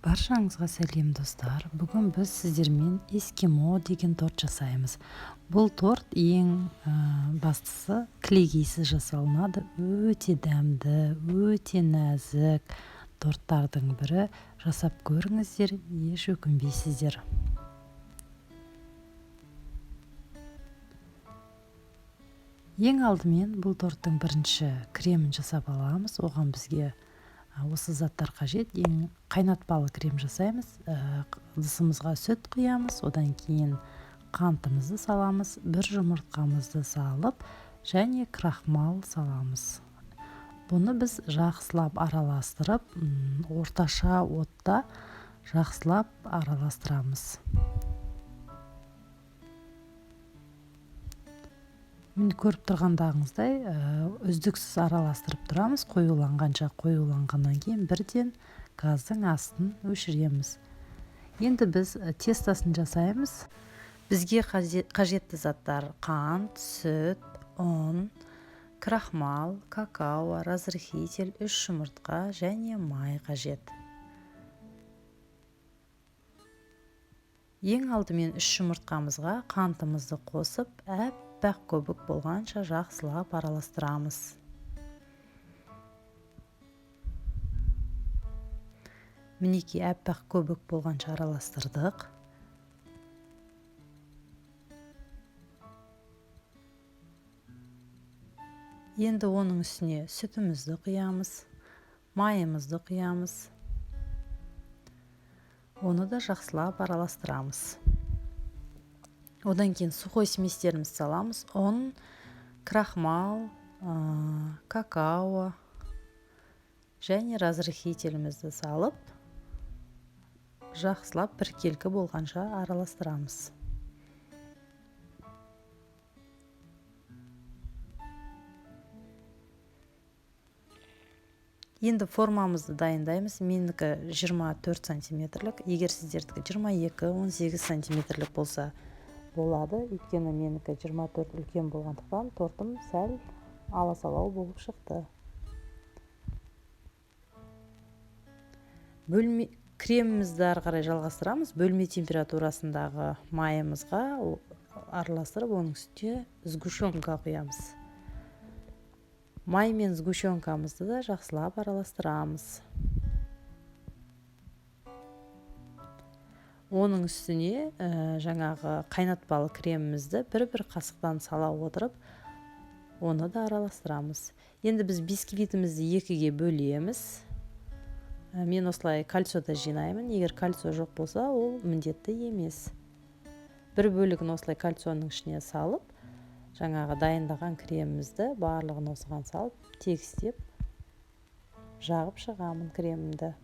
Баршаңызға сәлем достар. Бүгін біз сіздермен эскимо деген торт жасаймыз. Бұл торт ең бастысы кілегейсіз жасалынады. Өте дәмді, өте нәзік торттардың бірі. Жасап көріңіздер, еш өкінбейсіздер. Ең алдымен бұл торттың бірінші кремін жасап аламыз. Оған бізге осы заттар қажет. Ең қайнатпалы крем жасаймыз. Ыдысымызға сүт құямыз, одан кейін қантымызды саламыз, бір жұмыртқамызды салып, және крахмал саламыз. Бұны біз жақсылап араластырып, орташа отта жақсылап араластырамыз. Мен көріп тұрғандағыңыздай үздіксіз араластырып тұрамыз. Қоюланғанша, қоюланғаннан кейін бірден газдың астын өшіреміз. Енді біз тестасын жасаймыз. Бізге қажетті заттар қант, сүт, ұн, крахмал, какао, разрыхитель, 3 жұмыртқа және май қажет. Ең алдымен 3 жұмыртқамызға қантымызды қосып, әппақ көбік болғанша жақсылап араластырамыз. Мінекей әппақ көбік болғанша араластырдық. Енді оның үстіне сүтімізді құямыз, майымызды құямыз. Оны да жақсылап араластырамыз. Одан кейін сухой сместерімізді саламыз. Ұн, крахмал, какао және разрыхителімізді салып, жақсылап біркелкі болғанша араластырамыз. Енді формамызды дайындаймыз. Менікі 24 сантиметрлік. Егер сіздердікі 22-18 сантиметрлік болса болады. Өйткені менікі 24 үлкен болғандықтан тортым сәл аласалау болып шықты. Кремімізді ары қарай жалғастырамыз. Бөлме температурасындағы майымызға араластырып, оның үстіне сгущенка құямыз. Май мен сгущенкамызды да жақсылап араластырамыз. Оның үстіне жаңағы қайнатпалы кремімізді бір-бір қасықтан сала отырып, оны да араластырамыз. Енді біз бисквитімізді 2-ге бөлеміз. Мен осылай кальцияда жинаймын. Егер кальция жоқ болса, ол міндетті емес. Бір бөлігін осылай кальцияның ішіне салып, жаңағы дайындаған кремімізді барлығын осыған салып, тегістеп жағып шығамын кремімді.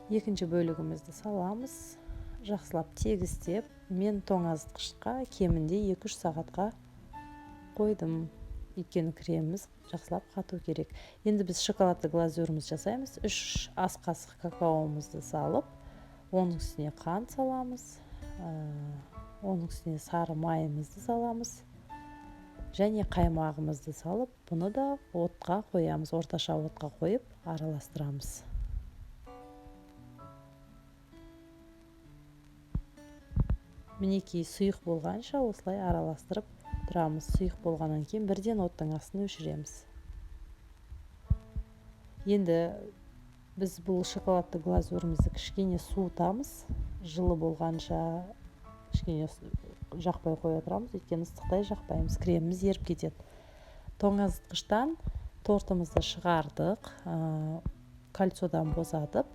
Екінші бөлігімізді саламыз, жақсылап тегістеп, мен тоңазытқышқа кемінде 2-3 сағатқа қойдым. Өйткені креміміз жақсылап қату керек. Енді біз шоколадты глазурымыз жасаймыз. 3 ас қасық какаомызды салып, оның үстіне қант саламыз, оның үстіне сары майымызды саламыз және қаймағымызды салып, бұны да отқа қоямыз. Орташа отқа қойып араластырамыз. Мінекей сұйық болғанша осылай араластырып тұрамыз. Сұйық болғаннан кейін бірден оттың астын өшіреміз. Енді біз бұл шоколадты глазурымызды кішкене суытамыз. Жылы болғанша кішкене жақпай қоя тұрамыз. Өйткені ыстықтай жақпаймыз. Креміміз еріп кетеді. Тоңазытқыштан тортымызды шығардық. Кальциядан босатып,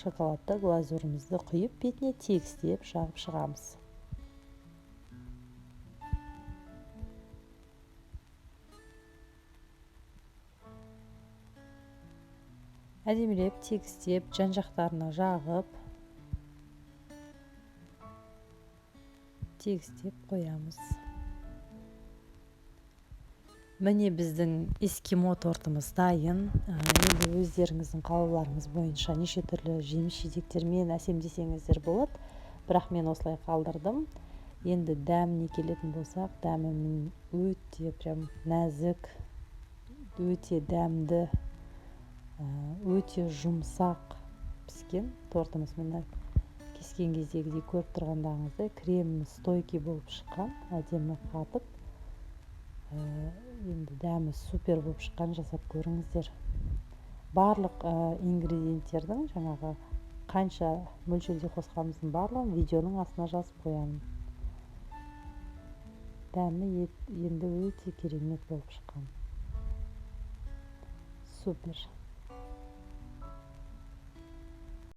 шоколадты глазурымызды құйып, бетіне тегістеп жағып шығамыз. Әдемілеп тегістеп, жан-жақтарына жағып, тегістеп қоямыз. Міне біздің эскимо тортымыз дайын. Енді өздеріңіздің қалауларыңыз бойынша неше түрлі жеміс жидектермен әсемдесеңіздер болады. Бірақ мен осылай қалдырдым. Енді дәміне келетін болсақ, дәмі өте прям нәзік, өте дәмді, өте жұмсақ піскен тортымыз. Міне кескен кездегідей көріп тұрғандағыңыздай крем стойкий болып шыққан, әдемі қатып. Енді дәмі супер болып шыққан, жасап көріңіздер. Барлық ингредиенттердің жаңағы қанша мөлшерде қосқанымыздың барлығын видеоның астына жазып қоямын. Дәмі енді өте керемет болып шыққан. Супер.